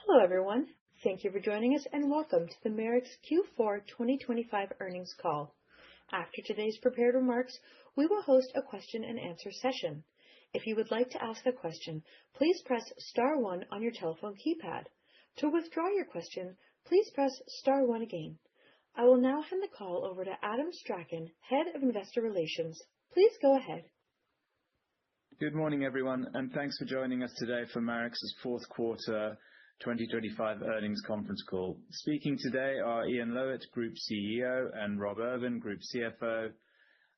Hello, everyone. Thank you for joining us, and welcome to the Marex Q4 2025 earnings call. After today's prepared remarks, we will host a question-and-answer session. If you would like to ask a question, please press star one on your telephone keypad. To withdraw your question, please press star one again. I will now hand the call over to Adam Strachan, Head of Investor Relations. Please go ahead. Good morning, everyone, and thanks for joining us today for Marex's fourth quarter 2025 earnings conference call. Speaking today are Ian Lowitt, Group CEO, and Rob Irvin, Group CFO.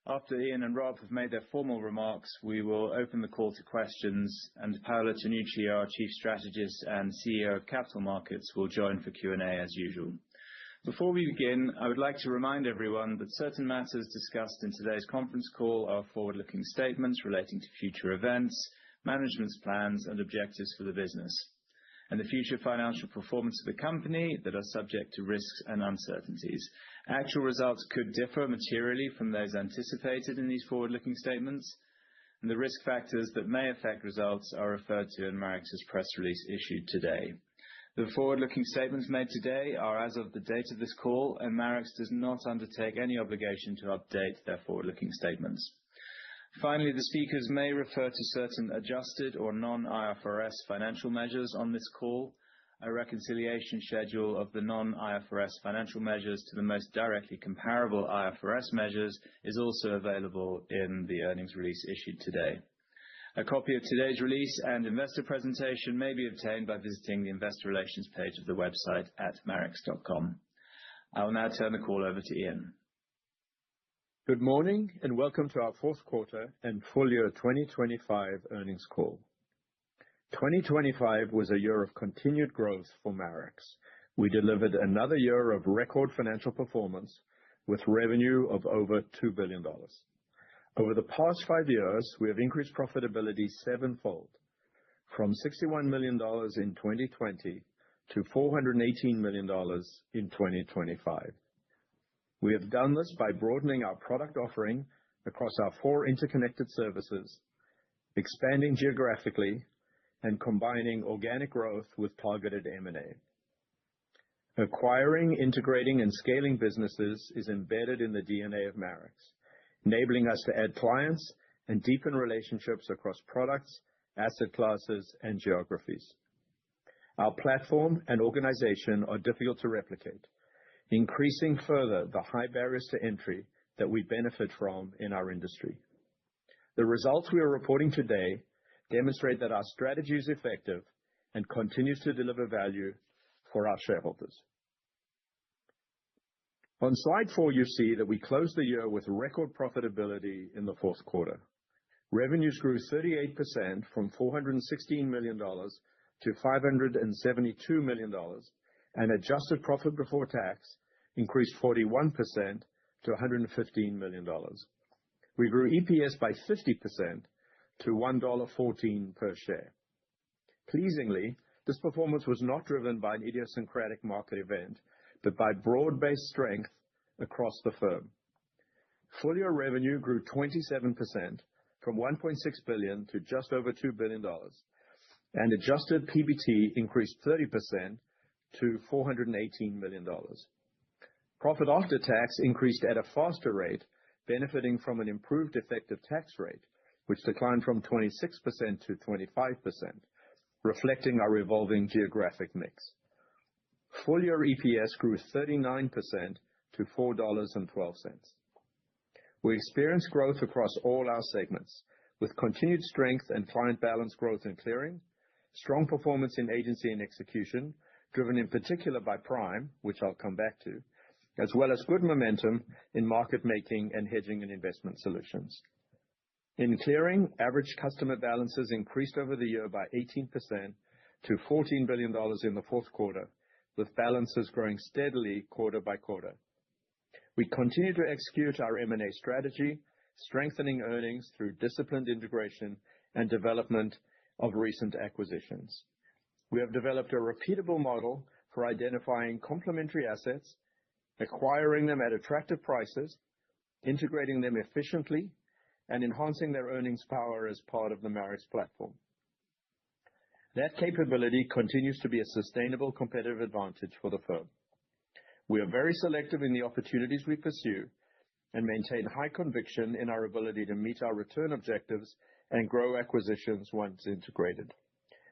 After Ian and Rob have made their formal remarks, we will open the call to questions, and Paola Tonucci, our Chief Strategist and CEO of Capital Markets, will join for Q&A as usual. Before we begin, I would like to remind everyone that certain matters discussed in today's conference call are forward-looking statements relating to future events, management's plans, and objectives for the business, and the future financial performance of the company that are subject to risks and uncertainties. Actual results could differ materially from those anticipated in these forward-looking statements, and the risk factors that may affect results are referred to in Marex's press release issued today. The forward-looking statements made today are as of the date of this call, and Marex does not undertake any obligation to update their forward-looking statements. Finally, the speakers may refer to certain adjusted or non-IFRS financial measures on this call. A reconciliation schedule of the non-IFRS financial measures to the most directly comparable IFRS measures is also available in the earnings release issued today. A copy of today's release and investor presentation may be obtained by visiting the investor relations page of the website at marex.com. I will now turn the call over to Ian. Good morning, and welcome to our fourth quarter and full year 2025 earnings call. 2025 was a year of continued growth for Marex. We delivered another year of record financial performance with revenue of over $2 billion. Over the past 5 years, we have increased profitability sevenfold, from $61 million in 2020 to $418 million in 2025. We have done this by broadening our product offering across our 4 interconnected services, expanding geographically, and combining organic growth with targeted M&A. Acquiring, integrating, and scaling businesses is embedded in the DNA of Marex, enabling us to add clients and deepen relationships across products, asset classes, and geographies. Our platform and organization are difficult to replicate, increasing further the high barriers to entry that we benefit from in our industry. The results we are reporting today demonstrate that our strategy is effective and continues to deliver value for our shareholders. On slide 4, you see that we closed the year with record profitability in the fourth quarter. Revenues grew 38% from $416 million to $572 million, and adjusted profit before tax increased 41% to $115 million. We grew EPS by 50% to $1.14 per share. Pleasingly, this performance was not driven by an idiosyncratic market event, but by broad-based strength across the firm. Full-year revenue grew 27% from $1.6 billion to just over $2 billion, and adjusted PBT increased 30% to $418 million. Profit after tax increased at a faster rate, benefiting from an improved effective tax rate, which declined from 26% to 25%, reflecting our evolving geographic mix. Full-year EPS grew 39% to $4.12. We experienced growth across all our segments, with continued strength and client balance growth in clearing, strong performance in agency and execution, driven in particular by Prime, which I'll come back to, as well as good momentum in market making and hedging and investment solutions. In clearing, average customer balances increased over the year by 18% to $14 billion in the fourth quarter, with balances growing steadily quarter by quarter. We continue to execute our M&A strategy, strengthening earnings through disciplined integration and development of recent acquisitions. We have developed a repeatable model for identifying complementary assets, acquiring them at attractive prices, integrating them efficiently, and enhancing their earnings power as part of the Marex platform. That capability continues to be a sustainable competitive advantage for the firm. We are very selective in the opportunities we pursue and maintain high conviction in our ability to meet our return objectives and grow acquisitions once integrated.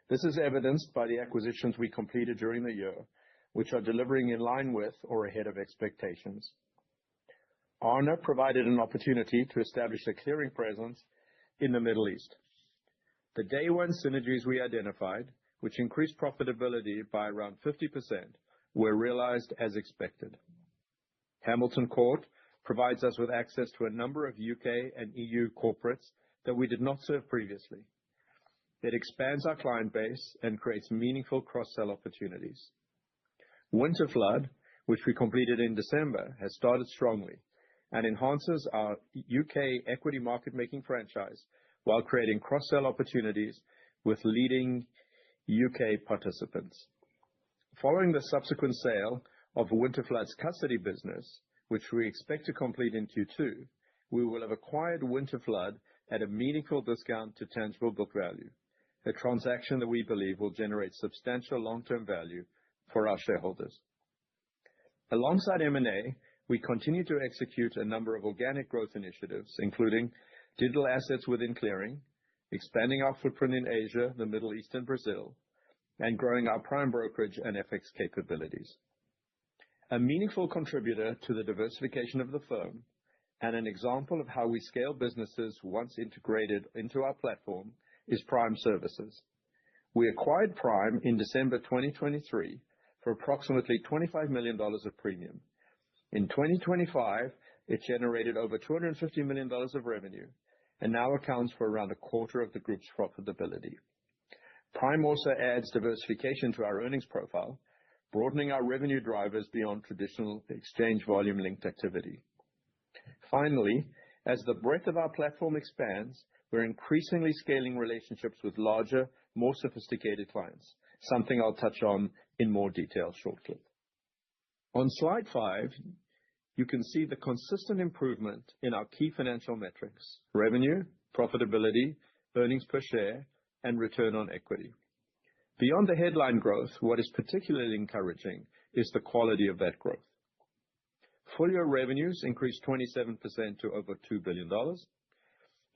This is evidenced by the acquisitions we completed during the year, which are delivering in line with or ahead of expectations. Aarna provided an opportunity to establish a clearing presence in the Middle East. The day one synergies we identified, which increased profitability by around 50%, were realized as expected. Hamilton Court provides us with access to a number of UK and EU corporates that we did not serve previously. It expands our client base and creates meaningful cross-sell opportunities. Winterflood, which we completed in December, has started strongly and enhances our UK equity market-making franchise while creating cross-sell opportunities with leading UK participants. Following the subsequent sale of Winterflood's custody business, which we expect to complete in Q2, we will have acquired Winterflood at a meaningful discount to tangible book value, a transaction that we believe will generate substantial long-term value for our shareholders. Alongside M&A, we continue to execute a number of organic growth initiatives, including digital assets within clearing, expanding our footprint in Asia, the Middle East, and Brazil, and growing our prime brokerage and FX capabilities. A meaningful contributor to the diversification of the firm and an example of how we scale businesses once integrated into our platform is Prime Services. We acquired Prime in December 2023 for approximately $25 million of premium. In 2025, it generated over $250 million of revenue and now accounts for around a quarter of the group's profitability. Prime also adds diversification to our earnings profile, broadening our revenue drivers beyond traditional exchange volume-linked activity. Finally, as the breadth of our platform expands, we're increasingly scaling relationships with larger, more sophisticated clients, something I'll touch on in more detail shortly. On slide 5, you can see the consistent improvement in our key financial metrics: revenue, profitability, earnings per share, and return on equity. Beyond the headline growth, what is particularly encouraging is the quality of that growth. Full-year revenues increased 27% to over $2 billion.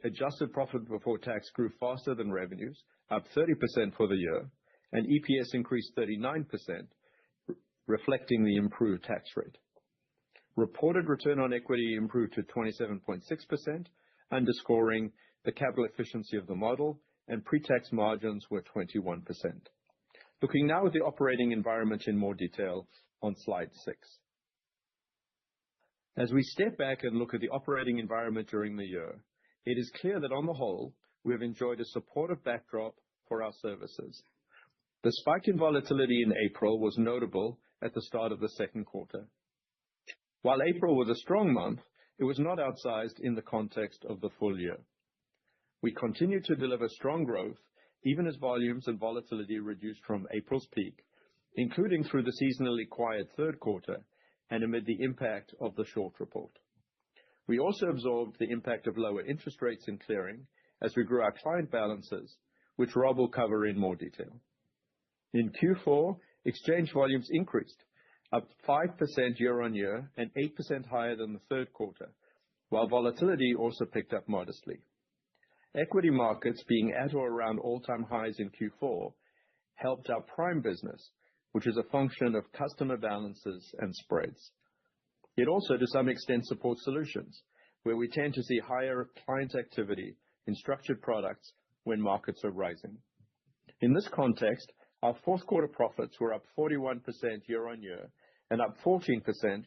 Adjusted profit before tax grew faster than revenues, up 30% for the year, and EPS increased 39%, reflecting the improved tax rate. Reported return on equity improved to 27.6%, underscoring the capital efficiency of the model, and pre-tax margins were 21%. Looking now at the operating environment in more detail on slide 6. As we step back and look at the operating environment during the year, it is clear that on the whole, we have enjoyed a supportive backdrop for our services. The spike in volatility in April was notable at the start of the second quarter. While April was a strong month, it was not outsized in the context of the full year. We continued to deliver strong growth, even as volumes and volatility reduced from April's peak, including through the seasonally quiet third quarter and amid the impact of the short report. We also absorbed the impact of lower interest rates in clearing as we grew our client balances, which Rob will cover in more detail. In Q4, exchange volumes increased, up 5% year-on-year and 8% higher than the third quarter, while volatility also picked up modestly. Equity markets being at or around all-time highs in Q4 helped our prime business, which is a function of customer balances and spreads. It also, to some extent, supports solutions, where we tend to see higher client activity in structured products when markets are rising. In this context, our fourth quarter profits were up 41% year-on-year and up 14%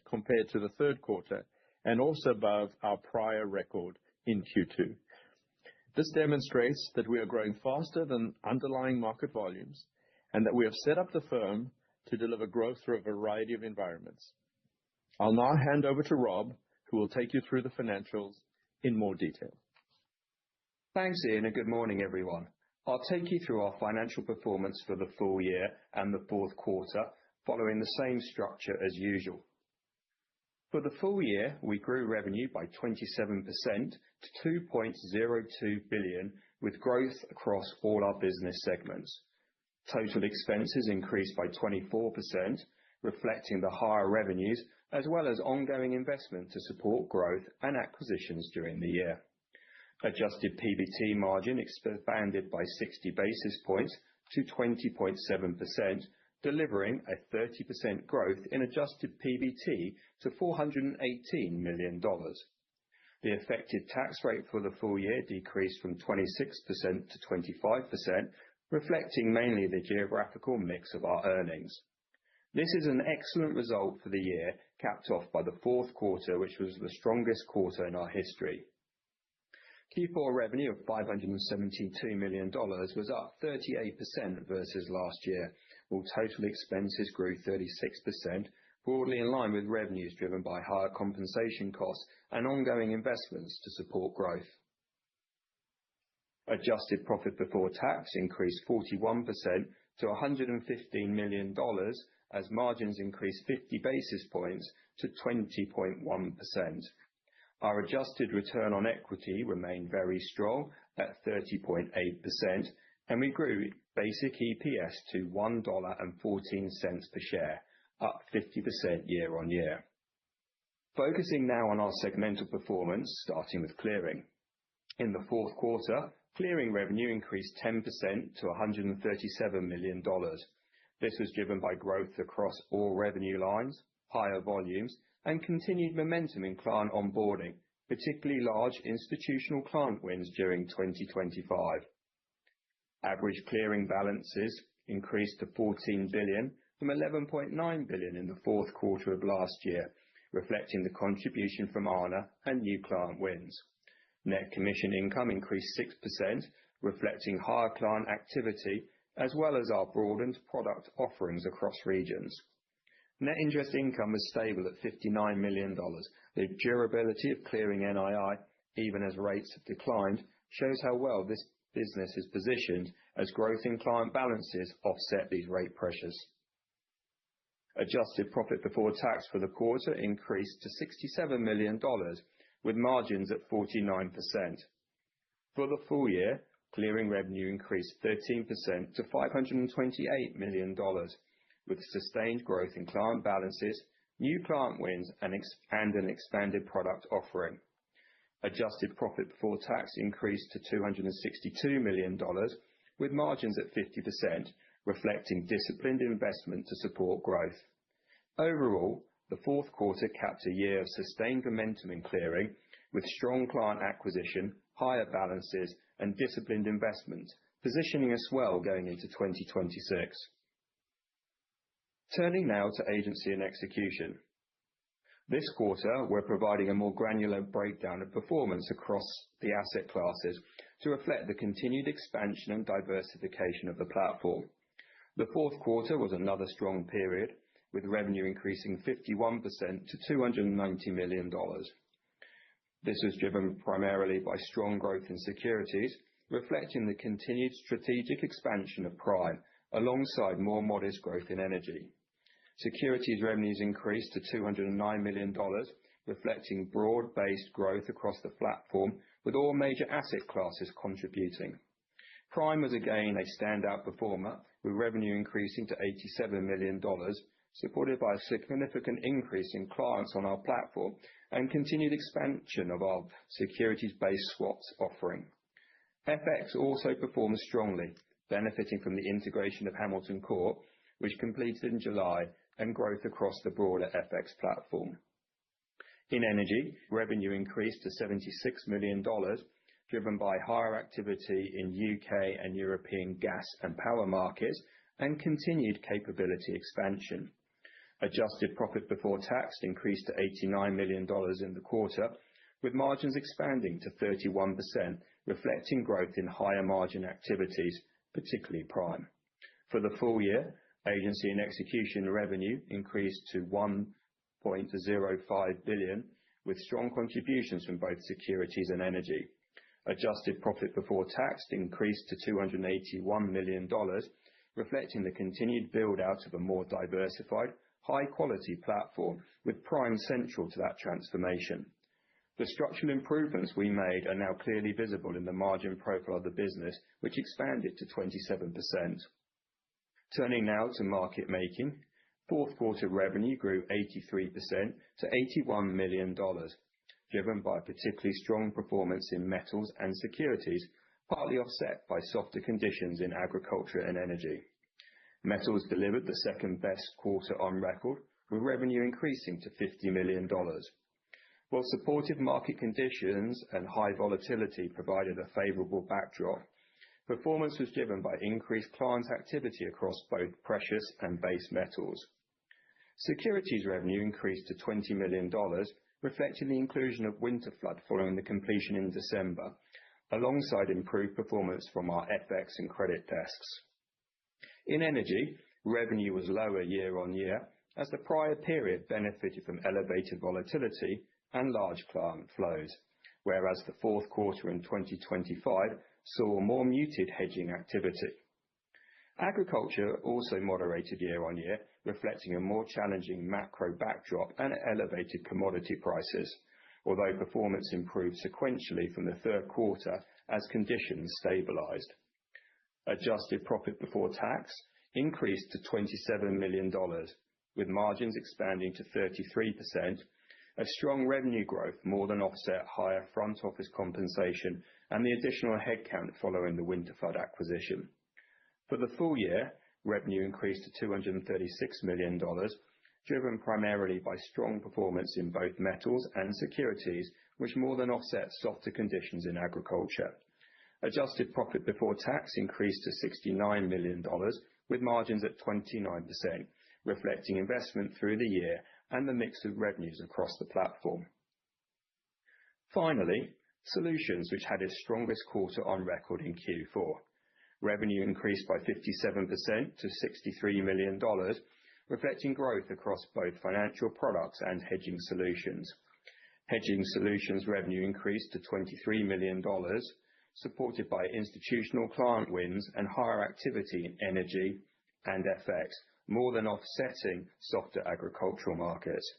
compared to the third quarter, and also above our prior record in Q2. This demonstrates that we are growing faster than underlying market volumes and that we have set up the firm to deliver growth through a variety of environments. I'll now hand over to Rob, who will take you through the financials in more detail. Thanks, Ian, and good morning, everyone. I'll take you through our financial performance for the full year and the fourth quarter, following the same structure as usual. For the full year, we grew revenue by 27% to $2.02 billion, with growth across all our business segments. Total expenses increased by 24%, reflecting the higher revenues as well as ongoing investment to support growth and acquisitions during the year. Adjusted PBT margin expanded by 60 basis points to 20.7%, delivering a 30% growth in adjusted PBT to $418 million. The effective tax rate for the full year decreased from 26% to 25%, reflecting mainly the geographical mix of our earnings. This is an excellent result for the year, capped off by the fourth quarter, which was the strongest quarter in our history. Q4 revenue of $572 million was up 38% versus last year, while total expenses grew 36%, broadly in line with revenues driven by higher compensation costs and ongoing investments to support growth. Adjusted profit before tax increased 41% to $115 million as margins increased 50 basis points to 20.1%. Our adjusted return on equity remained very strong at 30.8%, and we grew basic EPS to $1.14 per share, up 50% year on year. Focusing now on our segmental performance, starting with clearing. In the fourth quarter, clearing revenue increased 10% to $137 million. This was driven by growth across all revenue lines, higher volumes, and continued momentum in client onboarding, particularly large institutional client wins during 2025. Average clearing balances increased to $14 billion from $11.9 billion in the fourth quarter of last year, reflecting the contribution from ANA and new client wins. Net commission income increased 6%, reflecting higher client activity as well as our broadened product offerings across regions. Net interest income was stable at $59 million. The durability of clearing NII, even as rates have declined, shows how well this business is positioned as growth in client balances offset these rate pressures. Adjusted profit before tax for the quarter increased to $67 million, with margins at 49%. For the full year, clearing revenue increased 13% to $528 million, with sustained growth in client balances, new client wins, and an expanded product offering. Adjusted profit before tax increased to $262 million, with margins at 50%, reflecting disciplined investment to support growth. Overall, the fourth quarter capped a year of sustained momentum in clearing, with strong client acquisition, higher balances, and disciplined investment, positioning us well going into 2026. Turning now to agency and execution. This quarter, we're providing a more granular breakdown of performance across the asset classes to reflect the continued expansion and diversification of the platform. The fourth quarter was another strong period, with revenue increasing 51% to $290 million. This was driven primarily by strong growth in securities, reflecting the continued strategic expansion of Prime, alongside more modest growth in energy. Securities revenues increased to $209 million, reflecting broad-based growth across the platform, with all major asset classes contributing. Prime was again a standout performer, with revenue increasing to $87 million, supported by a significant increase in clients on our platform and continued expansion of our securities-based swaps offering. FX also performed strongly, benefiting from the integration of Hamilton Court, which completed in July, and growth across the broader FX platform. In energy, revenue increased to $76 million, driven by higher activity in UK and European gas and power markets and continued capability expansion. Adjusted profit before tax increased to $89 million in the quarter, with margins expanding to 31%, reflecting growth in higher margin activities, particularly Prime. For the full year, agency and execution revenue increased to $1.05 billion, with strong contributions from both securities and energy. Adjusted profit before tax increased to $281 million, reflecting the continued build-out of a more diversified, high-quality platform, with Prime central to that transformation. The structural improvements we made are now clearly visible in the margin profile of the business, which expanded to 27%. Turning now to market making, fourth quarter revenue grew 83% to $81 million, driven by particularly strong performance in metals and securities, partly offset by softer conditions in agriculture and energy. Metals delivered the second-best quarter on record, with revenue increasing to $50 million. While supportive market conditions and high volatility provided a favorable backdrop, performance was driven by increased client activity across both precious and base metals. Securities revenue increased to $20 million, reflecting the inclusion of Winterflood following the completion in December, alongside improved performance from our FX and credit desks. In energy, revenue was lower year-on-year, as the prior period benefited from elevated volatility and large client flows, whereas the fourth quarter in 2025 saw more muted hedging activity. Agriculture also moderated year-on-year, reflecting a more challenging macro backdrop and elevated commodity prices, although performance improved sequentially from the third quarter as conditions stabilized. Adjusted profit before tax increased to $27 million, with margins expanding to 33%. A strong revenue growth more than offset higher front office compensation and the additional headcount following the Winterflood acquisition. For the full year, revenue increased to $236 million, driven primarily by strong performance in both metals and securities, which more than offset softer conditions in agriculture. Adjusted profit before tax increased to $69 million, with margins at 29%, reflecting investment through the year and the mix of revenues across the platform. Finally, solutions, which had its strongest quarter on record in Q4. Revenue increased by 57% to $63 million, reflecting growth across both financial products and hedging solutions. Hedging solutions revenue increased to $23 million, supported by institutional client wins and higher activity in energy and FX, more than offsetting softer agricultural markets.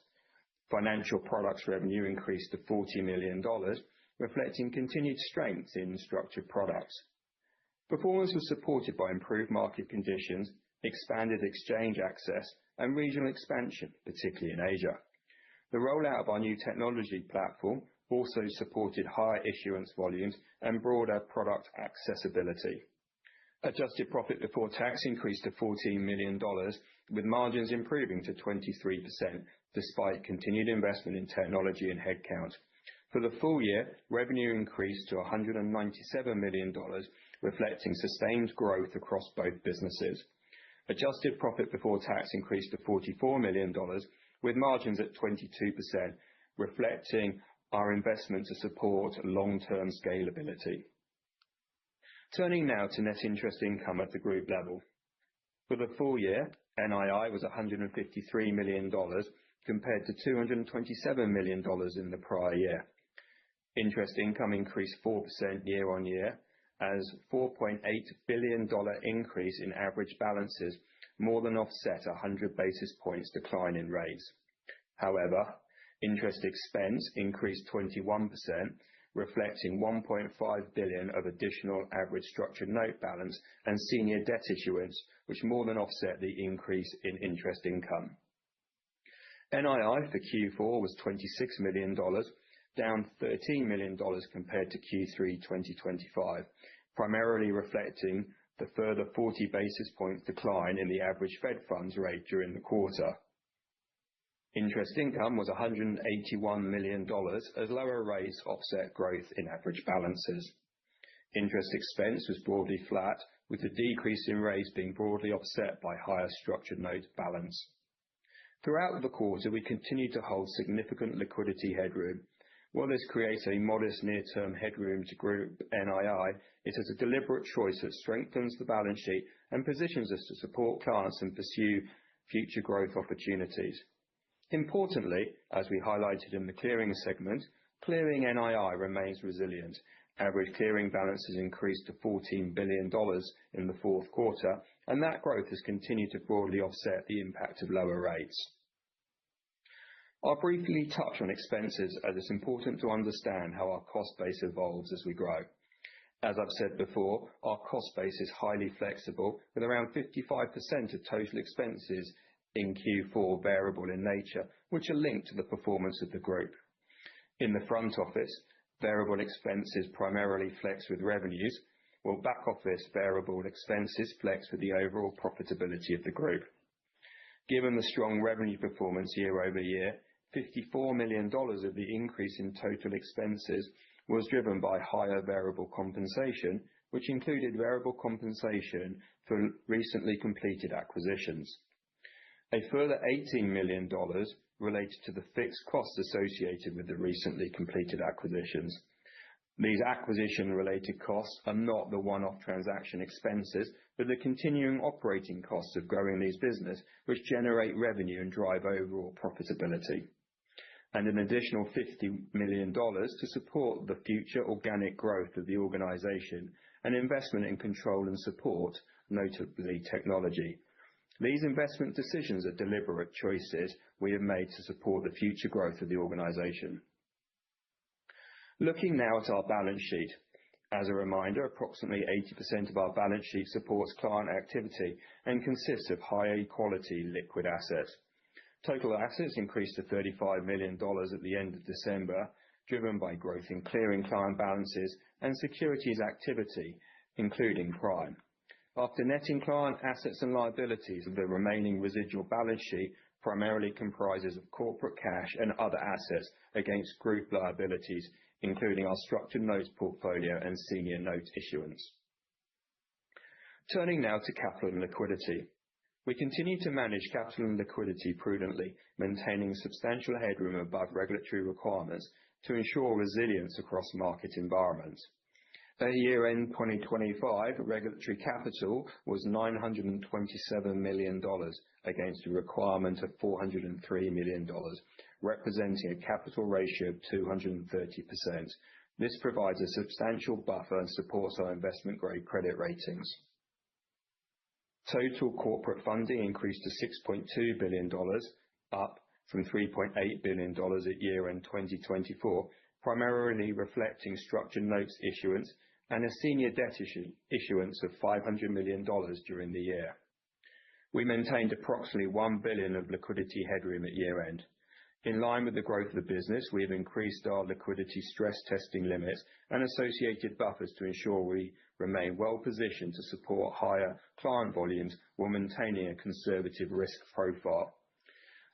Financial products revenue increased to $40 million, reflecting continued strength in structured products. Performance was supported by improved market conditions, expanded exchange access, and regional expansion, particularly in Asia. The rollout of our new technology platform also supported higher issuance volumes and broader product accessibility. Adjusted profit before tax increased to $14 million, with margins improving to 23%, despite continued investment in technology and headcount. For the full year, revenue increased to $197 million, reflecting sustained growth across both businesses. Adjusted profit before tax increased to $44 million, with margins at 22%, reflecting our investment to support long-term scalability. Turning now to net interest income at the group level. For the full year, NII was $153 million, compared to $227 million in the prior year. Interest income increased 4% year-on-year, as $4.8 billion increase in average balances more than offset a 100 basis points decline in rates. However, interest expense increased 21%, reflecting $1.5 billion of additional average structured note balance and senior debt issuance, which more than offset the increase in interest income. NII for Q4 was $26 million, down $13 million compared to Q3 2025, primarily reflecting the further 40 basis points decline in the average Fed funds rate during the quarter. Interest income was $181 million, as lower rates offset growth in average balances. Interest expense was broadly flat, with the decrease in rates being broadly offset by higher structured note balance. Throughout the quarter, we continued to hold significant liquidity headroom. While this creates a modest near-term headroom to group NII, it is a deliberate choice that strengthens the balance sheet and positions us to support clients and pursue future growth opportunities. Importantly, as we highlighted in the clearing segment, clearing NII remains resilient. Average clearing balances increased to $14 billion in the fourth quarter, and that growth has continued to broadly offset the impact of lower rates. I'll briefly touch on expenses, as it's important to understand how our cost base evolves as we grow. As I've said before, our cost base is highly flexible, with around 55% of total expenses in Q4 variable in nature, which are linked to the performance of the group. In the front office, variable expenses primarily flex with revenues, while back office variable expenses flex with the overall profitability of the group. Given the strong revenue performance year-over-year, $54 million of the increase in total expenses was driven by higher variable compensation, which included variable compensation for recently completed acquisitions. A further $18 million related to the fixed costs associated with the recently completed acquisitions. These acquisition-related costs are not the one-off transaction expenses, but the continuing operating costs of growing these businesses, which generate revenue and drive overall profitability. And an additional $50 million to support the future organic growth of the organization and investment in control and support, notably technology. These investment decisions are deliberate choices we have made to support the future growth of the organization. Looking now at our balance sheet. As a reminder, approximately 80% of our balance sheet supports client activity and consists of high-quality liquid assets. Total assets increased to $35 million at the end of December, driven by growth in clearing client balances and securities activity, including prime. After netting client assets and liabilities, the remaining residual balance sheet primarily comprises of corporate cash and other assets against group liabilities, including our structured notes portfolio and senior note issuance. Turning now to capital and liquidity. We continue to manage capital and liquidity prudently, maintaining substantial headroom above regulatory requirements to ensure resilience across market environments. At year-end 2025, regulatory capital was $927 million against a requirement of $403 million, representing a capital ratio of 230%. This provides a substantial buffer and supports our investment-grade credit ratings. Total corporate funding increased to $6.2 billion, up from $3.8 billion at year-end 2024, primarily reflecting structured notes issuance and a senior debt issuance of $500 million during the year. We maintained approximately $1 billion of liquidity headroom at year-end. In line with the growth of the business, we have increased our liquidity stress testing limits and associated buffers to ensure we remain well-positioned to support higher client volumes while maintaining a conservative risk profile.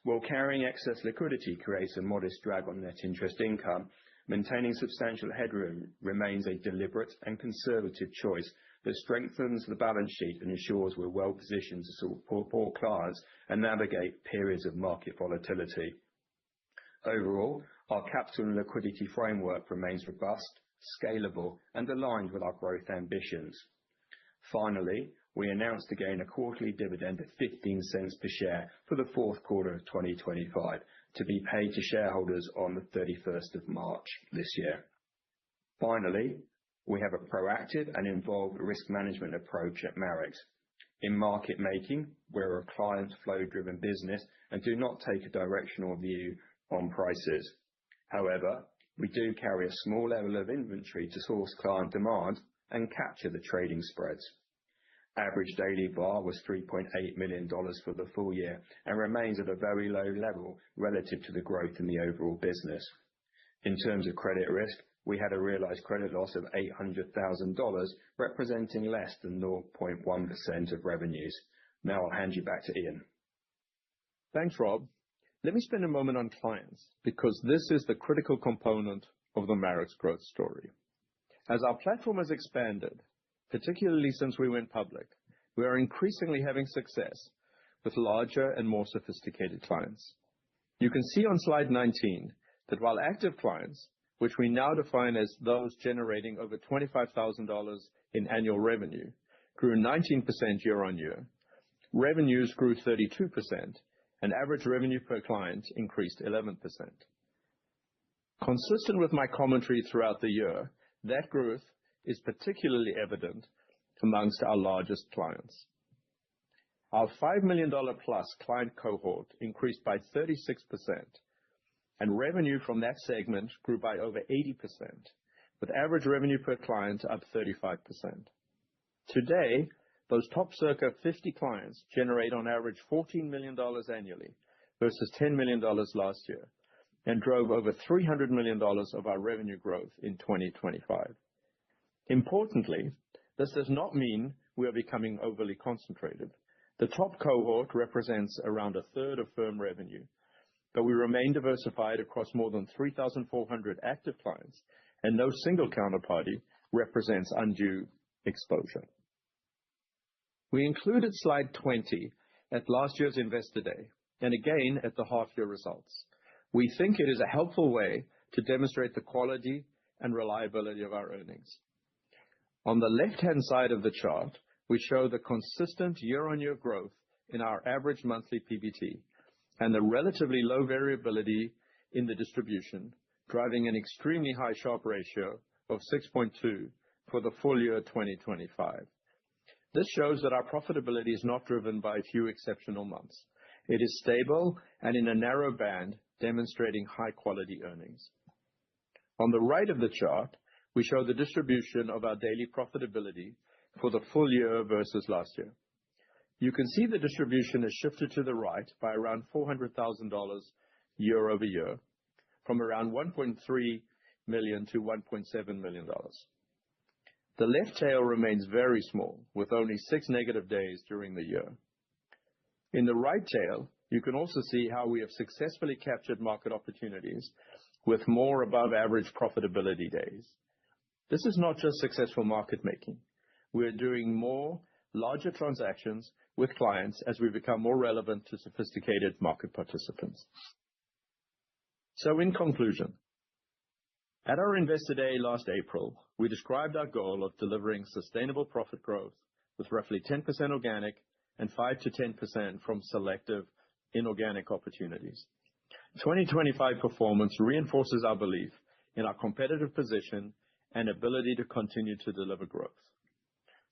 While carrying excess liquidity creates a modest drag on net interest income, maintaining substantial headroom remains a deliberate and conservative choice that strengthens the balance sheet and ensures we're well-positioned to support clients and navigate periods of market volatility. Overall, our capital and liquidity framework remains robust, scalable, and aligned with our growth ambitions. Finally, we announced again a quarterly dividend of $0.15 per share for the fourth quarter of 2025, to be paid to shareholders on the 31st of March this year. Finally, we have a proactive and involved risk management approach at Marex. In market making, we're a client flow-driven business and do not take a directional view on prices. However, we do carry a small level of inventory to source client demand and capture the trading spreads. Average daily VaR was $3.8 million for the full year and remains at a very low level relative to the growth in the overall business. In terms of credit risk, we had a realized credit loss of $800,000, representing less than 0.1% of revenues. Now I'll hand you back to Ian. Thanks, Rob. Let me spend a moment on clients, because this is the critical component of the Marex growth story. As our platform has expanded, particularly since we went public, we are increasingly having success with larger and more sophisticated clients. You can see on slide 19 that while active clients, which we now define as those generating over $25,000 in annual revenue, grew 19% year-on-year, revenues grew 32%, and average revenue per client increased 11%. Consistent with my commentary throughout the year, that growth is particularly evident amongst our largest clients. Our $5 million plus client cohort increased by 36%, and revenue from that segment grew by over 80%, with average revenue per client up 35%. Today, those top circa 50 clients generate on average $14 million annually versus $10 million last year, and drove over $300 million of our revenue growth in 2025. Importantly, this does not mean we are becoming overly concentrated. The top cohort represents around a third of firm revenue, but we remain diversified across more than 3,400 active clients, and no single counterparty represents undue exposure. We included slide 20 at last year's Investor Day, and again at the half-year results. We think it is a helpful way to demonstrate the quality and reliability of our earnings. On the left-hand side of the chart, we show the consistent year-on-year growth in our average monthly PBT and the relatively low variability in the distribution, driving an extremely high Sharpe ratio of 6.2 for the full year 2025. This shows that our profitability is not driven by a few exceptional months. It is stable and in a narrow band, demonstrating high-quality earnings. On the right of the chart, we show the distribution of our daily profitability for the full year versus last year. You can see the distribution has shifted to the right by around $400,000 year-over-year, from around $1.3 million to $1.7 million. The left tail remains very small, with only 6 negative days during the year. In the right tail, you can also see how we have successfully captured market opportunities with more above-average profitability days. This is not just successful market making. We are doing more larger transactions with clients as we become more relevant to sophisticated market participants. So in conclusion, at our Investor Day last April, we described our goal of delivering sustainable profit growth with roughly 10% organic and 5 to 10% from selective inorganic opportunities. 2025 performance reinforces our belief in our competitive position and ability to continue to deliver growth.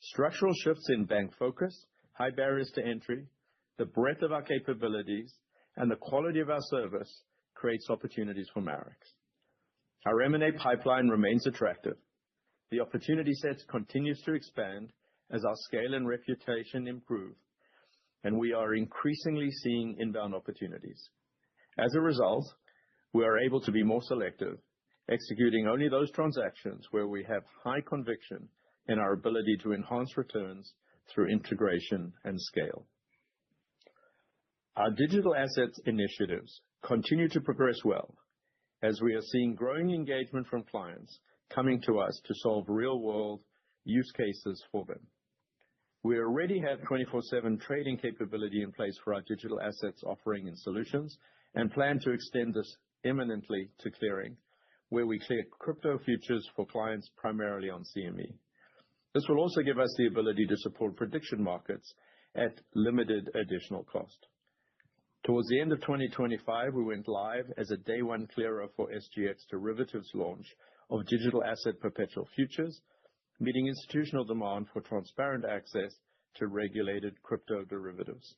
Structural shifts in bank focus, high barriers to entry, the breadth of our capabilities, and the quality of our service creates opportunities for Marex. Our M&A pipeline remains attractive. The opportunity set continues to expand as our scale and reputation improve, and we are increasingly seeing inbound opportunities. As a result, we are able to be more selective, executing only those transactions where we have high conviction in our ability to enhance returns through integration and scale. Our digital assets initiatives continue to progress well, as we are seeing growing engagement from clients coming to us to solve real-world use cases for them. We already have 24/7 trading capability in place for our digital assets offering and solutions, and plan to extend this imminently to clearing, where we clear crypto futures for clients primarily on CME. This will also give us the ability to support prediction markets at limited additional cost. Towards the end of 2025, we went live as a day one clearer for SGX derivatives launch of digital asset perpetual futures, meeting institutional demand for transparent access to regulated crypto derivatives.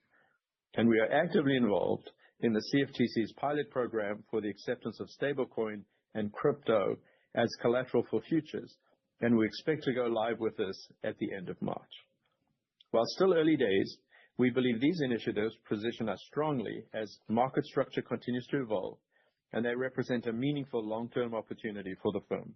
And we are actively involved in the CFTC's pilot program for the acceptance of stablecoin and crypto as collateral for futures, and we expect to go live with this at the end of March. While still early days, we believe these initiatives position us strongly as market structure continues to evolve, and they represent a meaningful long-term opportunity for the firm.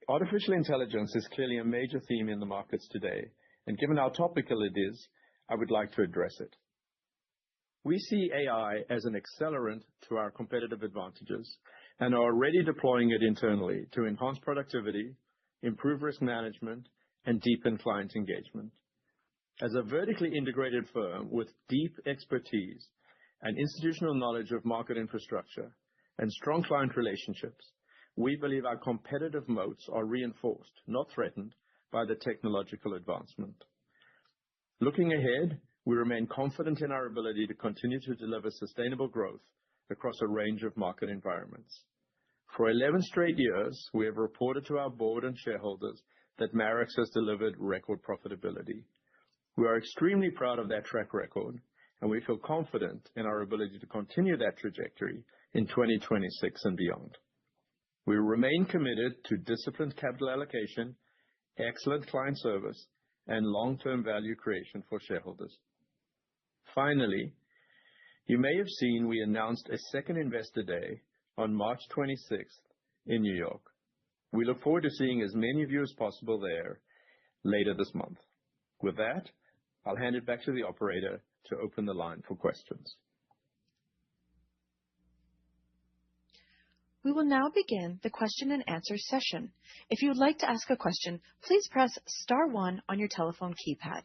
Artificial intelligence is clearly a major theme in the markets today, and given how topical it is, I would like to address it. We see AI as an accelerant to our competitive advantages and are already deploying it internally to enhance productivity, improve risk management, and deepen client engagement. As a vertically integrated firm with deep expertise and institutional knowledge of market infrastructure and strong client relationships, we believe our competitive moats are reinforced, not threatened, by the technological advancement. Looking ahead, we remain confident in our ability to continue to deliver sustainable growth across a range of market environments. For 11 straight years, we have reported to our board and shareholders that Marex has delivered record profitability. We are extremely proud of that track record, and we feel confident in our ability to continue that trajectory in 2026 and beyond. We remain committed to disciplined capital allocation, excellent client service, and long-term value creation for shareholders. Finally, you may have seen we announced a second Investor Day on March 26th in New York. We look forward to seeing as many of you as possible there later this month. With that, I'll hand it back to the operator to open the line for questions. We will now begin the question and answer session. If you would like to ask a question, please press star one on your telephone keypad.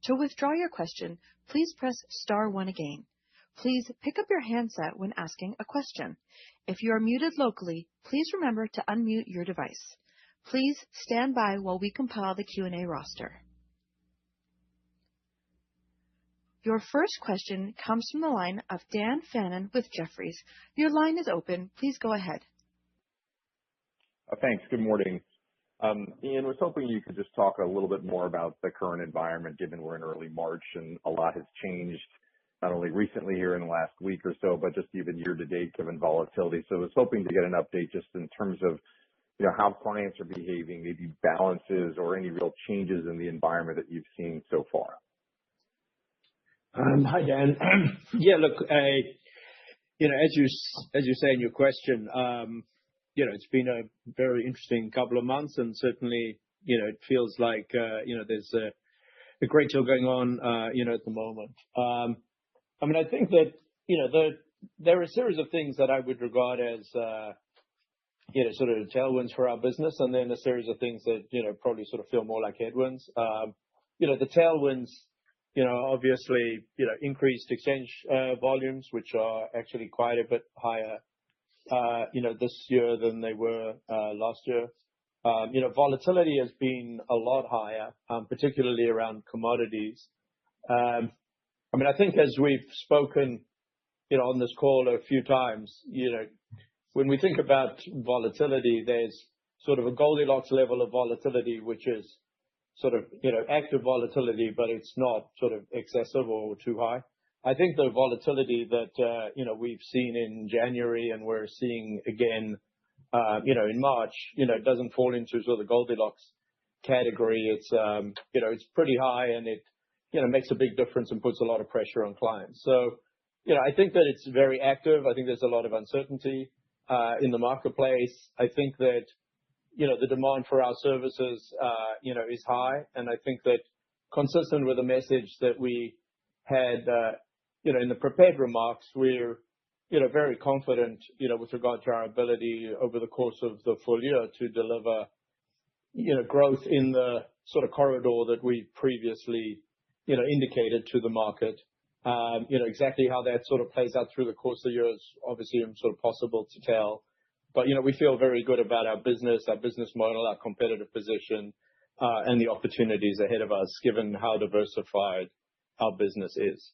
To withdraw your question, please press star one again. Please pick up your handset when asking a question. If you are muted locally, please remember to unmute your device. Please stand by while we compile the Q&A roster. Your first question comes from the line of Dan Fannon with Jefferies. Your line is open. Please go ahead. Thanks. Good morning. Ian, was hoping you could just talk a little bit more about the current environment, given we're in early March and a lot has changed, not only recently here in the last week or so, but just even year to date, given volatility. So I was hoping to get an update just in terms of, how clients are behaving, maybe balances or any real changes in the environment that you've seen so far. Hi, Dan. Yeah, look, as you say in your question, it's been a very interesting couple of months, and certainly, it feels like, there's a great deal going on, at the moment. I think that, there are a series of things that I would regard as, sort of tailwinds for our business, and then a series of things that, probably sort of feel more like headwinds. The tailwinds, obviously, increased exchange volumes, which are actually quite a bit higher, this year than they were last year. Volatility has been a lot higher, particularly around commodities. I think as we've spoken, on this call a few times, when we think about volatility, there's sort of a Goldilocks level of volatility, which is sort of, active volatility, but it's not sort of excessive or too high. I think the volatility that, we've seen in January and we're seeing again, in March, doesn't fall into sort of the Goldilocks category. It's, it's pretty high and it, makes a big difference and puts a lot of pressure on clients. So, I think that it's very active. I think there's a lot of uncertainty in the marketplace. I think that, the demand for our services, is high. And I think that consistent with the message that we had, in the prepared remarks, we're, very confident, with regard to our ability over the course of the full year to deliver, growth in the sort of corridor that we previously, indicated to the market. Exactly how that sort of plays out through the course of the year is obviously sort of possible to tell. But, we feel very good about our business model, our competitive position, and the opportunities ahead of us, given how diversified our business is.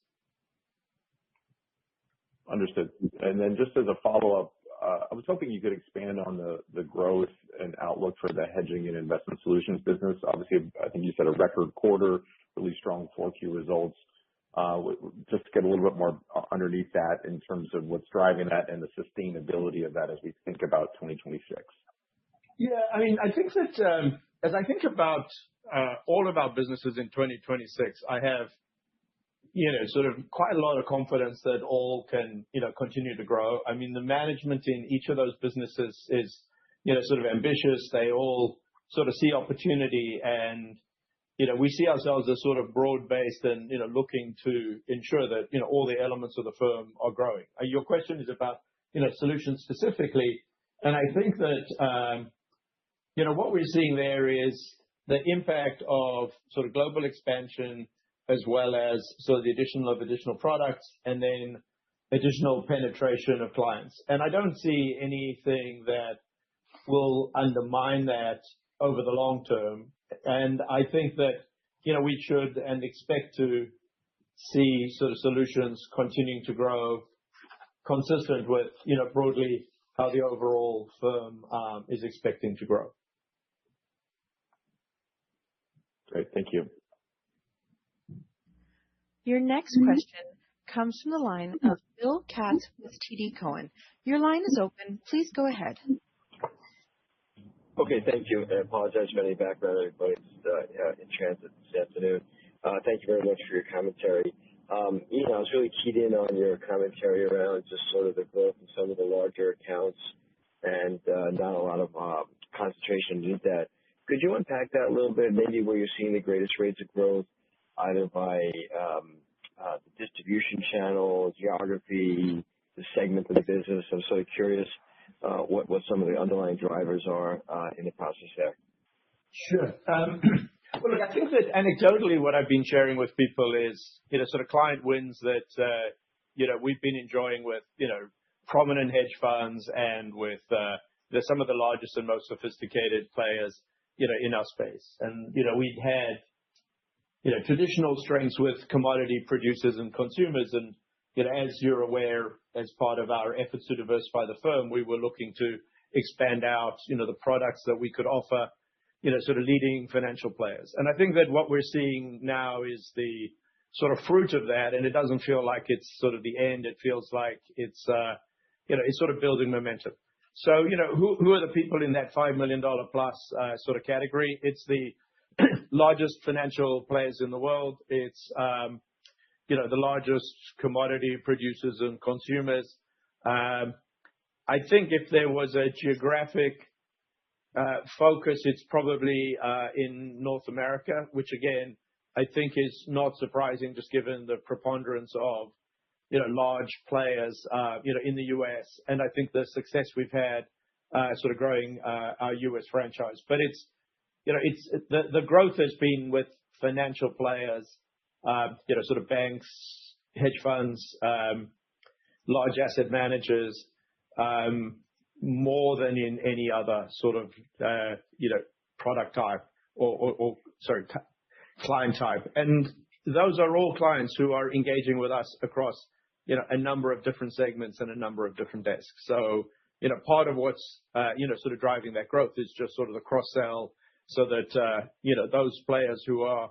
Understood. And then just as a follow-up, I was hoping you could expand on the growth and outlook for the hedging and investment solutions business. Obviously, I think you said a record quarter, really strong 4Q results. Just to get a little bit more underneath that in terms of what's driving that and the sustainability of that as we think about 2026. Yeah, I think that as I think about all of our businesses in 2026, I have, sort of quite a lot of confidence that all can, continue to grow. The management in each of those businesses is, sort of ambitious. They all sort of see opportunity and, we see ourselves as sort of broad-based and, looking to ensure that, all the elements of the firm are growing. Your question is about, solutions specifically. And I think that, what we're seeing there is the impact of sort of global expansion as well as sort of the additional products and then additional penetration of clients. And I don't see anything that will undermine that over the long term. And I think that, we should and expect to see sort of solutions continuing to grow consistent with, broadly how the overall firm is expecting to grow. Great. Thank you. Your next question comes from the line of Bill Katz with TD Cowen. Your line is open. Please go ahead. Okay, thank you. I apologize for any background. Everybody's in transit this afternoon. Thank you very much for your commentary. I was really keyed in on your commentary around just sort of the growth in some of the larger accounts and not a lot of concentration in that. Could you unpack that a little bit, maybe where you're seeing the greatest rates of growth, either by the distribution channel, geography, the segment of the business? I'm sort of curious what some of the underlying drivers are in the process there. Sure. Well, look, I think that anecdotally what I've been sharing with people is, sort of client wins that, we've been enjoying with, prominent hedge funds and with some of the largest and most sophisticated players, in our space. And, we've had, traditional strengths with commodity producers and consumers. And, as you're aware, as part of our efforts to diversify the firm, we were looking to expand out, the products that we could offer, sort of leading financial players. And I think that what we're seeing now is the sort of fruit of that. And it doesn't feel like it's sort of the end. It feels like it's sort of building momentum. So, who are the people in that $5 million plus sort of category? It's the largest financial players in the world. It's, the largest commodity producers and consumers. I think if there was a geographic focus, it's probably in North America, which again, I think is not surprising just given the preponderance of, large players, in the US. And I think the success we've had sort of growing our US franchise. But it's the growth has been with financial players, sort of banks, hedge funds, large asset managers, more than in any other sort of, product type or client type. And those are all clients who are engaging with us across, a number of different segments and a number of different desks. So, part of what's, sort of driving that growth is just sort of the cross sell so that, those players who are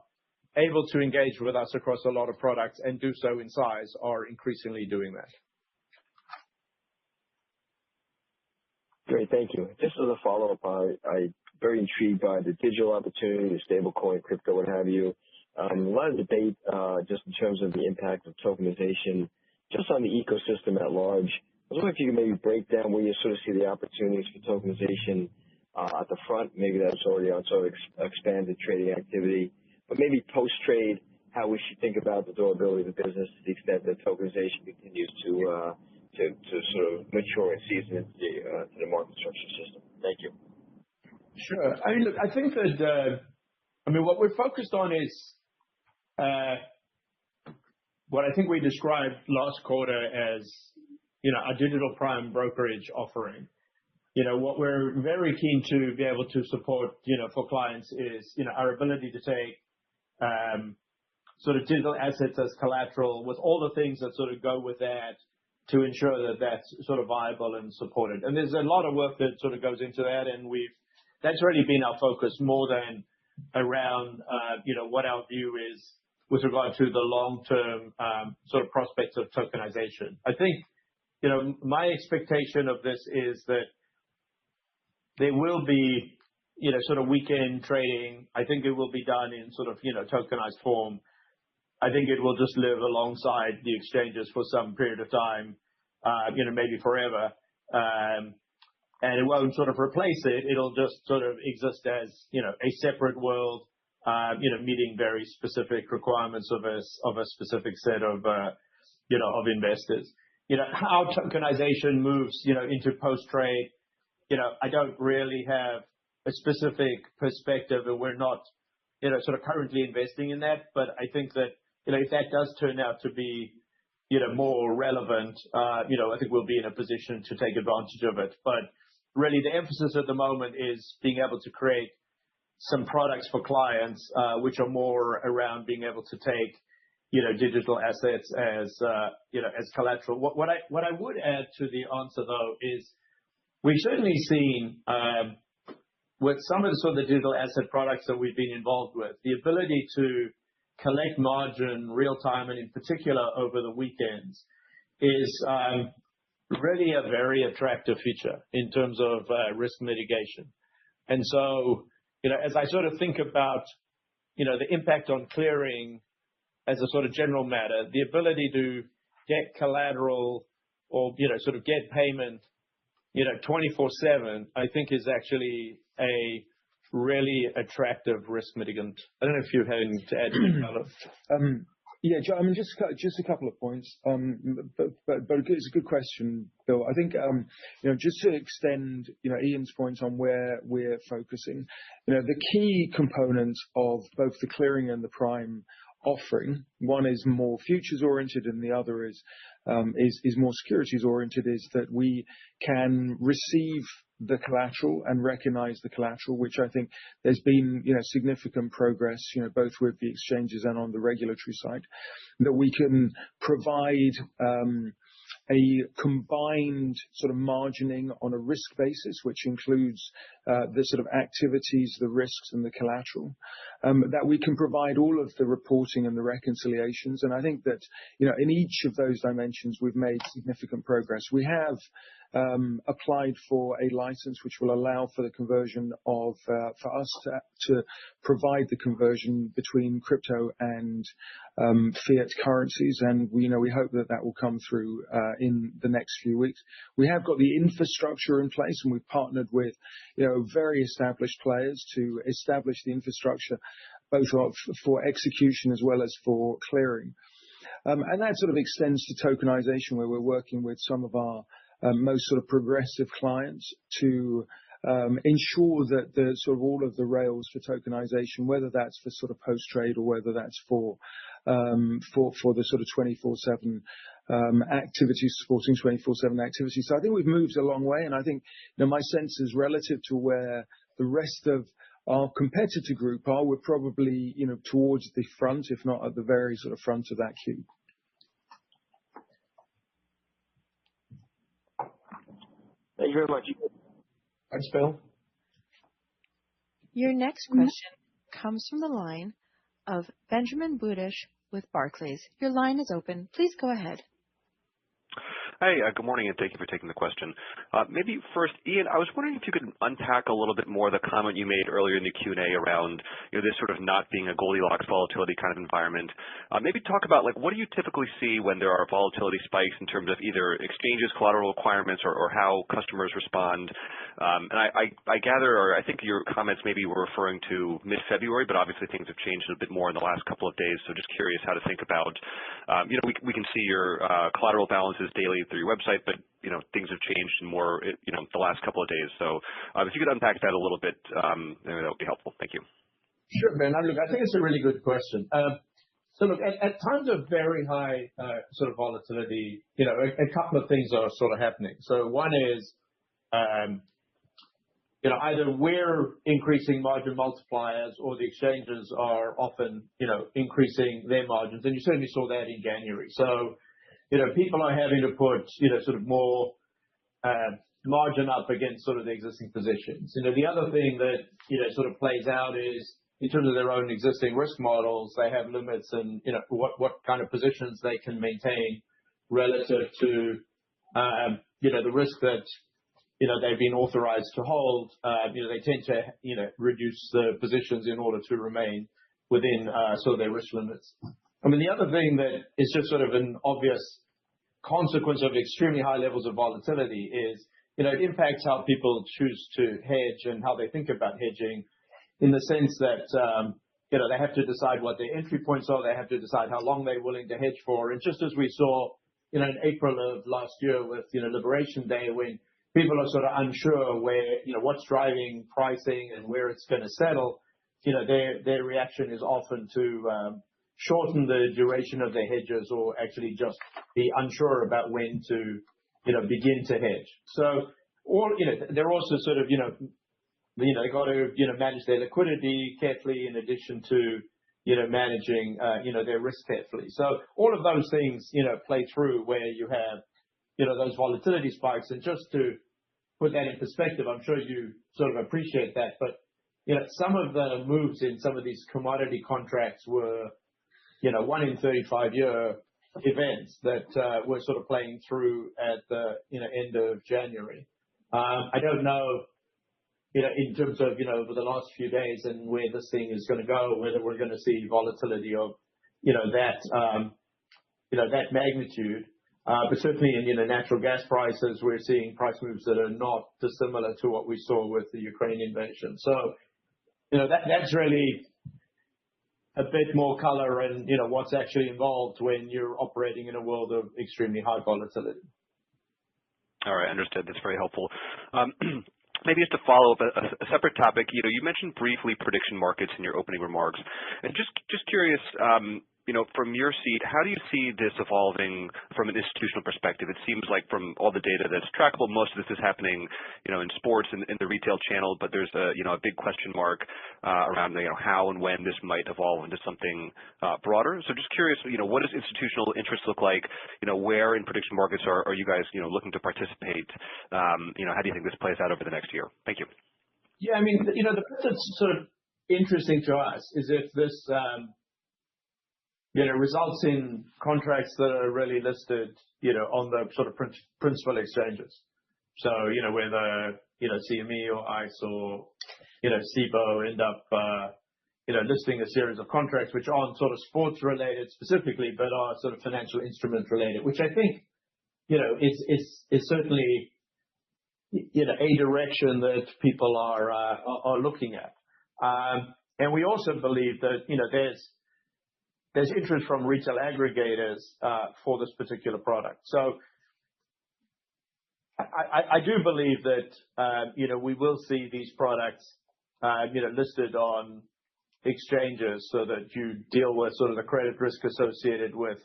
able to engage with us across a lot of products and do so in size are increasingly doing that. Great, thank you. Just as a follow-up, I'm very intrigued by the digital opportunity, the stablecoin, crypto, what have you. A lot of debate just in terms of the impact of tokenization, just on the ecosystem at large. I was wondering if you could maybe break down where you sort of see the opportunities for tokenization at the front. Maybe that's already on sort of expanded trading activity, but maybe post-trade, how we should think about the durability of the business to the extent that tokenization continues to sort of mature and season into the market structure system. Thank you. Sure. I mean, look, I think that, what we're focused on is what I think we described last quarter as, our digital prime brokerage offering. What we're very keen to be able to support, for clients is, our ability to take sort of digital assets as collateral with all the things that sort of go with that to ensure that that's sort of viable and supported. And there's a lot of work that sort of goes into that. And that's really been our focus more than around, what our view is with regard to the long-term sort of prospects of tokenization. I think, my expectation of this is that there will be, sort of weekend trading. I think it will be done in sort of, tokenized form. I think it will just live alongside the exchanges for some period of time, maybe forever. And it won't sort of replace it. It'll just sort of exist as, a separate world, meeting very specific requirements of a specific set of, of investors. How tokenization moves, into post-trade, I don't really have a specific perspective, and we're not, sort of currently investing in that. But I think that, if that does turn out to be, more relevant, I think we'll be in a position to take advantage of it. But really the emphasis at the moment is being able to create some products for clients, which are more around being able to take, digital assets as, as collateral. What I would add to the answer though is we've certainly seen, with some of the sort of the digital asset products that we've been involved with, the ability to collect margin real time and in particular over the weekends is really a very attractive feature in terms of risk mitigation. And so, as I sort of think about, the impact on clearing as a sort of general matter, the ability to get collateral or, sort of get payment, 24/7, I think is actually a really attractive risk mitigant. I don't know if you have anything to add to that. Yeah, Joe, I mean, just a couple of points. But it's a good question, Bill. I think, just to extend, Ian's points on where we're focusing, the key components of both the clearing and the prime offering, one is more futures oriented and the other is more securities oriented, is that we can receive the collateral and recognize the collateral, which I think there's been, significant progress, both with the exchanges and on the regulatory side, that we can provide a combined sort of margining on a risk basis, which includes the sort of activities, the risks, and the collateral, that we can provide all of the reporting and the reconciliations. And I think that, in each of those dimensions, we've made significant progress. We have applied for a license which will allow for the conversion of, for us to provide the conversion between crypto and fiat currencies. And we hope that will come through in the next few weeks. We have got the infrastructure in place, and we've partnered with, very established players to establish the infrastructure, both for execution as well as for clearing. And that sort of extends to tokenization, where we're working with some of our most sort of progressive clients to ensure that the sort of all of the rails for tokenization, whether that's for sort of post trade or whether that's for the sort of 24/7 activities, supporting 24/7 activities. So I think we've moved a long way, and I think, my sense is relative to where the rest of our competitor group are, we're probably, towards the front, if not at the very sort of front of that queue. Thank you very much. Thanks, Bill. Your next question comes from the line of Benjamin Budish with Barclays. Your line is open. Please go ahead. Hey, good morning, and thank you for taking the question. Maybe first, Ian, I was wondering if you could unpack a little bit more the comment you made earlier in the Q&A around, this sort of not being a Goldilocks volatility kind of environment. Maybe talk about, what do you typically see when there are volatility spikes in terms of either exchanges, collateral requirements, or how customers respond? And I gather, or I think your comments maybe were referring to mid-February, but obviously things have changed a bit more in the last couple of days. So just curious how to think about, we can see your collateral balances daily through your website, but things have changed more, the last couple of days. So if you could unpack that a little bit, that would be helpful. Thank you. Sure, Ben. Look, I think it's a really good question. So look, at times of very high sort of volatility, a couple of things are sort of happening. So one is, either we're increasing margin multipliers or the exchanges are often, increasing their margins. And you certainly saw that in January. So, people are having to put, sort of more margin up against sort of the existing positions. The other thing that, sort of plays out is in terms of their own existing risk models, they have limits and, what kind of positions they can maintain relative to, the risk that, they've been authorized to hold. They tend to, reduce the positions in order to remain within sort of their risk limits. I mean, the other thing that is just sort of an obvious consequence of extremely high levels of volatility is, it impacts how people choose to hedge and how they think about hedging, in the sense that, they have to decide what their entry points are. They have to decide how long they're willing to hedge for. And just as we saw, in April of last year with, Liberation Day, when people are sort of unsure where, what's driving pricing and where it's going to settle, their reaction is often to shorten the duration of their hedges or actually just be unsure about when to, begin to hedge. So, they're also sort of, they got to, manage their liquidity carefully in addition to, managing, their risk carefully. So all of those things, play through where you have, those volatility spikes. And just to put that in perspective, I'm sure you sort of appreciate that, but, some of the moves in some of these commodity contracts were, 1 in 35-year events that were sort of playing through at the end of January. I don't know, in terms of, over the last few days and where this thing is going to go, whether we're going to see volatility of, that magnitude. But certainly in, natural gas prices, we're seeing price moves that are not dissimilar to what we saw with the Ukraine invasion. So, that's really a bit more color and, what's actually involved when you're operating in a world of extremely high volatility. All right, understood. That's very helpful. Maybe just to follow up a separate topic, you mentioned briefly prediction markets in your opening remarks. And just curious, from your seat, how do you see this evolving from an institutional perspective? It seems like from all the data that's trackable, most of this is happening, in sports and in the retail channel, but there's a big question mark around, how and when this might evolve into something broader. So just curious, what does institutional interest look like? Where in prediction markets are you guys, looking to participate? How do you think this plays out over the next year? Thank you. Yeah, I mean, the bit that's sort of interesting to us is if this, results in contracts that are really listed, on the sort of principal exchanges. So, whether, CME or ICE or, CBOE end up, listing a series of contracts which aren't sort of sports related specifically, but are sort of financial instrument related, which I think, is certainly, a direction that people are looking at. And we also believe that, there's interest from retail aggregators for this particular product. So I do believe that, we will see these products, listed on exchanges so that you deal with sort of the credit risk associated with,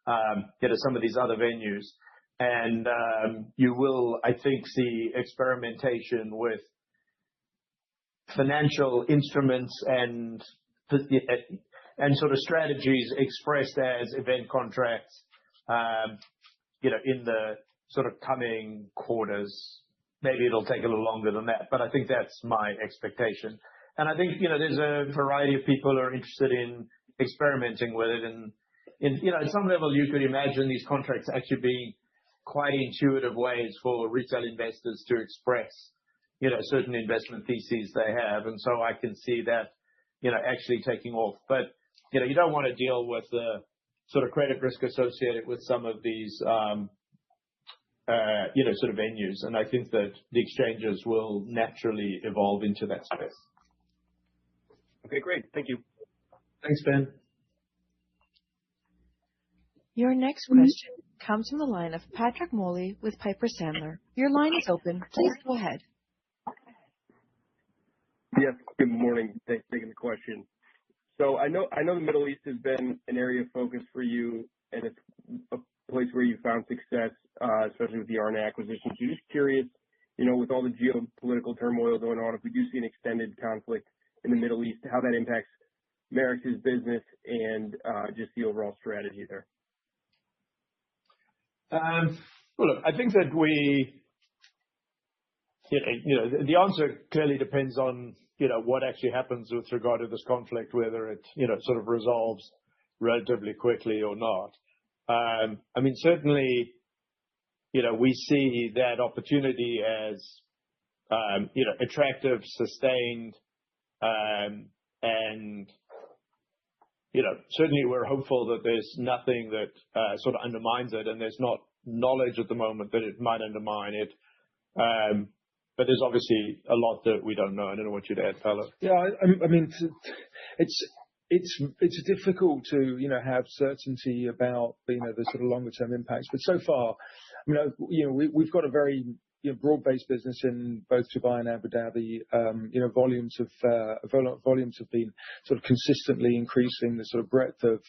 some of these other venues. And you will, I think, see experimentation with financial instruments and sort of strategies expressed as event contracts, in the sort of coming quarters. Maybe it'll take a little longer than that, but I think that's my expectation. And I think, there's a variety of people who are interested in experimenting with it. And at some level, you could imagine these contracts actually being quite intuitive ways for retail investors to express, certain investment theses they have. And so I can see that, actually taking off. But, you don't want to deal with the sort of credit risk associated with some of these, sort of venues. And I think that the exchanges will naturally evolve into that space. Okay, great. Thank you. Thanks, Ben. Your next question comes from the line of Patrick Moley with Piper Sandler. Your line is open. Please go ahead. Yes, good morning. Thanks for taking the question. So I know the Middle East has been an area of focus for you, and it's a place where you found success, especially with the Arna acquisition. So just curious, with all the geopolitical turmoil going on, if we do see an extended conflict in the Middle East, how that impacts Marex's business and just the overall strategy there. Well, look, I think that the answer clearly depends on, what actually happens with regard to this conflict, whether it, sort of resolves relatively quickly or not. I mean, certainly, we see that opportunity as, attractive, sustained, and, certainly we're hopeful that there's nothing that sort of undermines it, and there's not knowledge at the moment that it might undermine it. But there's obviously a lot that we don't know. I don't know what you'd add, Paolo. Yeah, I mean, it's difficult to have certainty about the sort of longer term impacts. But so far, we've got a very broad-based business in both Dubai and Abu Dhabi. Volumes have been sort of consistently increasing. The sort of breadth of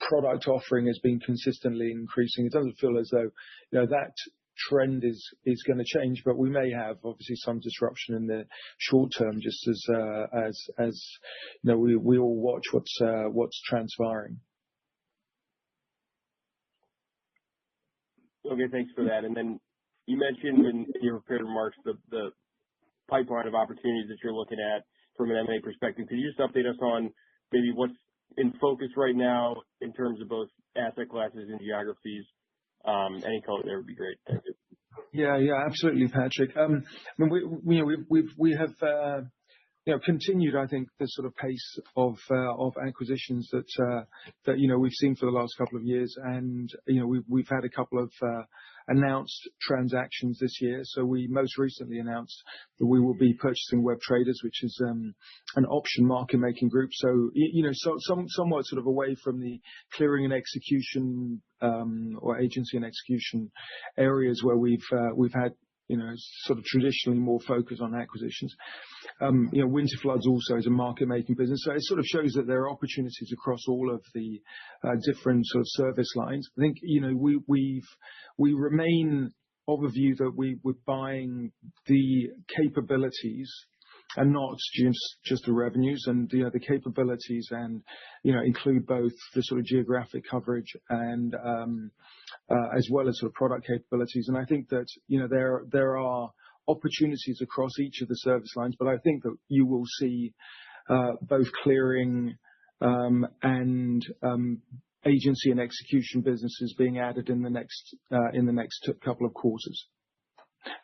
product offering has been consistently increasing. It doesn't feel as though that trend is going to change, but we may have obviously some disruption in the short term, just as we all watch what's transpiring. Okay, thanks for that. And then you mentioned in your prepared remarks the pipeline of opportunities that you're looking at from an M&A perspective. Could you just update us on maybe what's in focus right now in terms of both asset classes and geographies? Any color there would be great. Thank you. Yeah, yeah, absolutely, Patrick. I mean, we have continued, I think, the sort of pace of acquisitions that we've seen for the last couple of years, and we've had a couple of announced transactions this year. So we most recently announced that we will be purchasing Web Traders, which is an option market making group. So somewhat sort of away from the clearing and execution or agency and execution areas where we've had sort of traditionally more focus on acquisitions. Winterflood's also is a market making business. So it sort of shows that there are opportunities across all of the different sort of service lines. I think, we remain of a view that we're buying the capabilities and not just the revenues, and the capabilities and include both the sort of geographic coverage and as well as sort of product capabilities. And I think that there are opportunities across each of the service lines, but I think that you will see both clearing and agency and execution businesses being added in the next couple of quarters.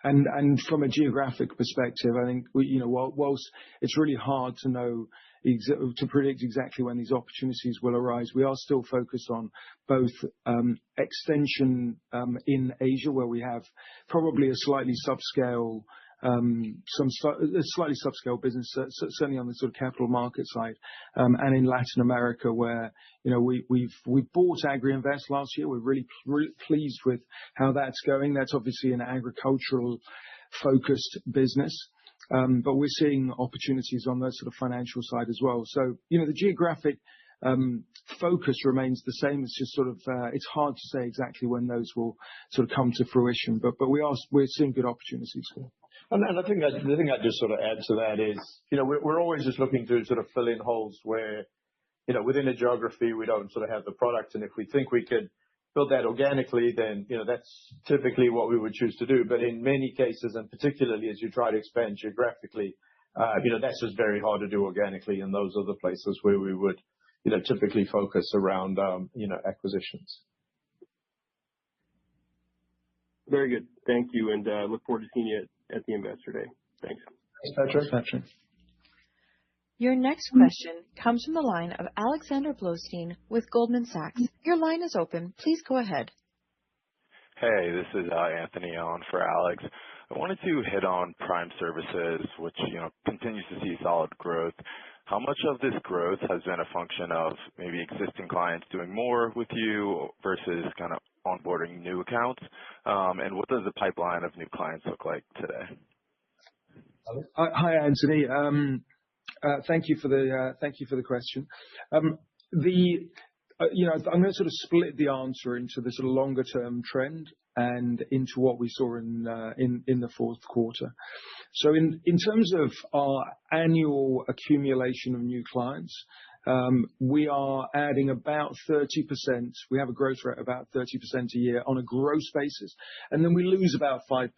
And from a geographic perspective, I think whilst it's really hard to know to predict exactly when these opportunities will arise, we are still focused on both extension in Asia, where we have probably a slightly subscale business, certainly on the sort of capital market side, and in Latin America, where we bought AgriInvest last year. We're really pleased with how that's going. That's obviously an agricultural focused business, but we're seeing opportunities on the sort of financial side as well. So the geographic focus remains the same. It's just sort of it's hard to say exactly when those will sort of come to fruition, but we're seeing good opportunities for. And I think the thing I'd just sort of add to that is, we're always just looking to sort of fill in holes where, within a geography, we don't sort of have the product. And if we think we could build that organically, then, that's typically what we would choose to do. But in many cases, and particularly as you try to expand geographically, that's just very hard to do organically. And those are the places where we would, typically focus around, acquisitions. Very good. Thank you. And look forward to seeing you at the Investor Day. Thanks. Thanks, Patrick. Your next question comes from the line of Alexander Blostein with Goldman Sachs. Your line is open. Please go ahead. Hey, this is Anthony on for Alex. I wanted to hit on Prime Services, which continues to see solid growth. How much of this growth has been a function of maybe existing clients doing more with you versus kind of onboarding new accounts? And what does the pipeline of new clients look like today? Hi, Anthony. Thank you for the question. I'm going to sort of split the answer into the sort of longer term trend and into what we saw in the fourth quarter. So in terms of our annual accumulation of new clients, we are adding about 30%. We have a growth rate of about 30% a year on a gross basis. And then we lose about 5%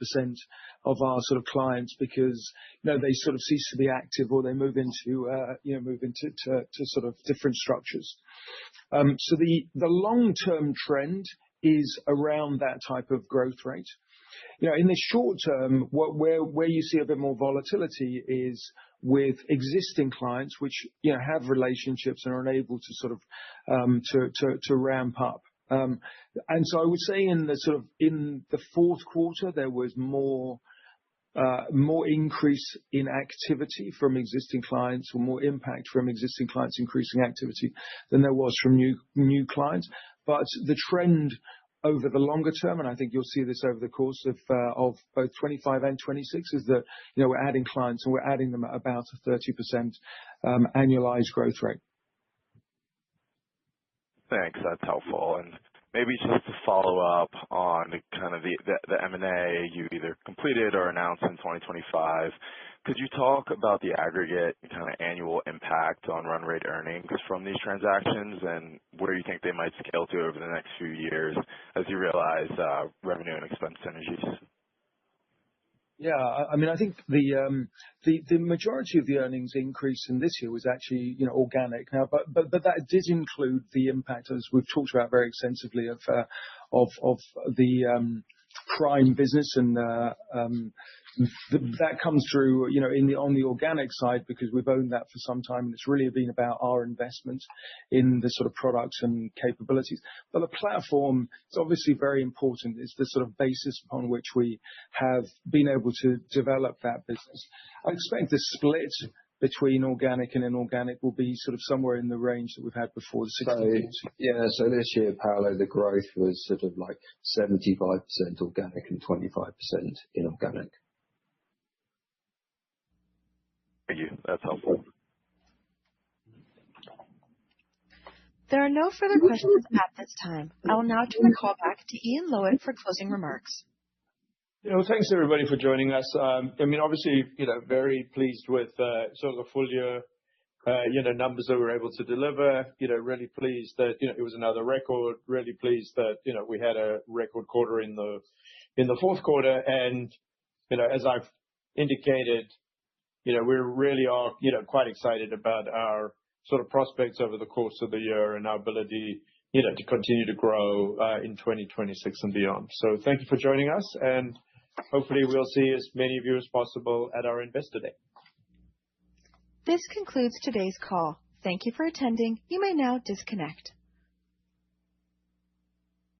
of our sort of clients because, they sort of cease to be active or they move into sort of different structures. So the long-term trend is around that type of growth rate. In the short term, where you see a bit more volatility is with existing clients, which have relationships and are able to sort of to ramp up. And so I would say in the fourth quarter there was more increase in activity from existing clients, or more impact from existing clients increasing activity than there was from new clients. But the trend over the longer term, and I think you'll see this over the course of both 25 and 26, is that we're adding clients and we're adding them at about a 30% annualized growth rate. Thanks, that's helpful. And maybe just to follow up on kind of the M&A you either completed or announced in 2025, could you talk about the aggregate kind of annual impact on run rate earnings from these transactions and where you think they might scale to over the next few years as you realize revenue and expense synergies? Yeah, I mean, I think the majority of the earnings increase in this year was actually organic. Now, but that did include the impact, as we've talked about very extensively, of the prime business, and that comes through, on the organic side, because we've owned that for some time, and it's really been about our investment in the sort of products and capabilities. But the platform is obviously very important. It's the sort of basis upon which we have been able to develop that business. I expect the split between organic and inorganic will be sort of somewhere in the range that we've had before, the 60/40. So this year, Paolo, the growth was sort of like 75% organic and 25% inorganic. Thank you. That's helpful. There are no further questions at this time. I will now turn the call back to Ian Lowitt for closing remarks. Thanks everybody for joining us. Obviously, very pleased with sort of the full year, numbers that we were able to deliver. Really pleased that, it was another record. Really pleased that, we had a record quarter in the fourth quarter. And, as I've indicated, we really are, quite excited about our sort of prospects over the course of the year and our ability, to continue to grow in 2026 and beyond. So thank you for joining us, and hopefully we'll see as many of you as possible at our Investor Day. This concludes today's call. Thank you for attending. You may now disconnect.